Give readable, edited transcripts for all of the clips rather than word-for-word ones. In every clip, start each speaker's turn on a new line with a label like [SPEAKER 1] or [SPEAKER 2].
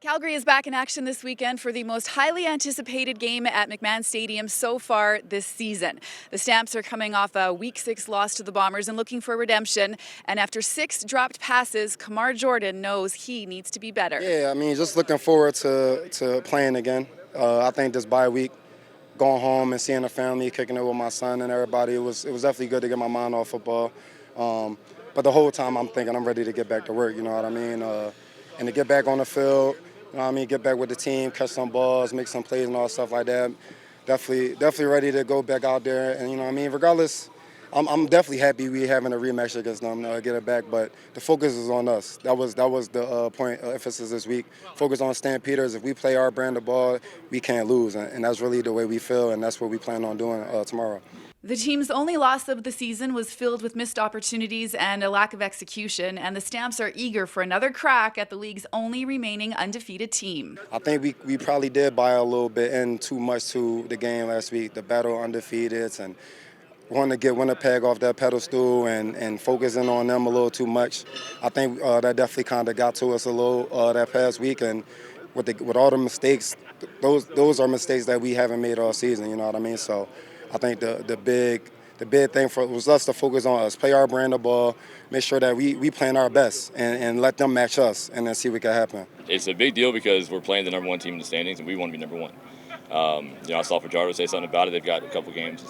[SPEAKER 1] Calgary is back in action this weekend for the most highly anticipated game at McMahon Stadium so far this season. The Stamps are coming off a Week 6 loss to the Bombers and looking for redemption. And after 6 dropped passes, Kamar Jorden knows he needs to be better.
[SPEAKER 2] Yeah, I mean, just looking forward to playing again. I think this bye week, going home and seeing the family, kicking it with my son and everybody, it was definitely good to get my mind off football. But the whole time I'm thinking I'm ready to get back to work, you know what I mean? And to get back on the field, you know what I mean, get back with the team, catch some balls, make some plays and all stuff like that. Definitely ready to go back out there. And, you know what I mean, regardless, I'm definitely happy we having a rematch against them, get it back. But the focus is on us. That was the point of emphasis this week. Focus on Stampeders. If we play our brand of ball, we can't lose. And that's really the way we feel, and that's what we plan on doing tomorrow.
[SPEAKER 1] The team's only loss of the season was filled with missed opportunities and a lack of execution, and the Stamps are eager for another crack at the league's only remaining undefeated team.
[SPEAKER 2] I think we probably did buy a little bit in too much to the game last week, the battle of undefeateds, and wanting to get Winnipeg off that pedestal and focusing on them a little too much. I think that definitely kind of got to us a little that past week, and with all the mistakes, those are mistakes that we haven't made all season, you know what I mean? So I think the big thing for was us to focus on us, play our brand of ball, make sure that we playing our best, and let them match us, and then see what can happen.
[SPEAKER 3] It's a big deal because we're playing the number one team in the standings, and we want to be number one. I saw Fajardo say something about it. They've got a couple games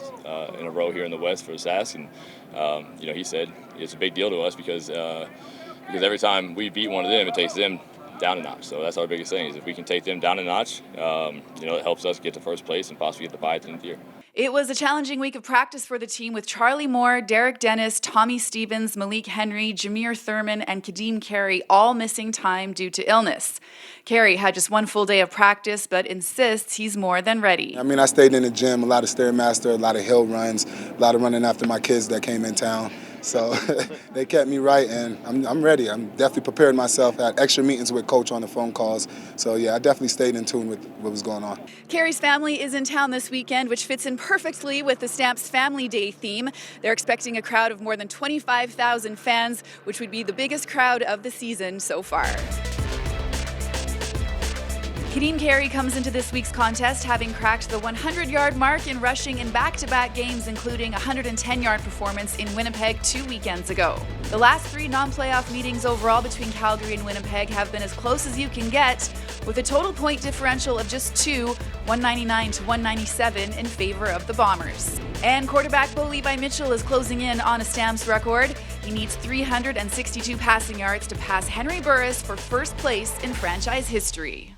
[SPEAKER 3] in a row here in the West for Sask, and he said it's a big deal to us because every time we beat one of them, it takes them down a notch. So that's our biggest thing, is if we can take them down a notch, it helps us get to first place and possibly get the bye at the end of the year.
[SPEAKER 1] It was a challenging week of practice for the team with Charlie Moore, Derek Dennis, Tommy Stevens, Malik Henry, Jameer Thurman, and Kadeem Carey all missing time due to illness. Carey had just one full day of practice, but insists he's more than ready.
[SPEAKER 4] I mean, I stayed in the gym, a lot of Stairmaster, a lot of hill runs, a lot of running after my kids that came in town. So they kept me right, and I'm ready. I'm definitely prepared myself. I had extra meetings with Coach on the phone calls. So, yeah, I definitely stayed in tune with what was going on.
[SPEAKER 1] Carey's family is in town this weekend, which fits in perfectly with the Stamps Family Day theme. They're expecting a crowd of more than 25,000 fans, which would be the biggest crowd of the season so far. Kadeem Carey comes into this week's contest having cracked the 100-yard mark in rushing in back-to-back games, including a 110-yard performance in Winnipeg 2 weekends ago. The last 3 non-playoff meetings overall between Calgary and Winnipeg have been as close as you can get, with a total point differential of just 2, 199 to 197 in favor of the Bombers. And quarterback Bo Levi Mitchell is closing in on a Stamps record. He needs 362 passing yards to pass Henry Burris for first place in franchise history.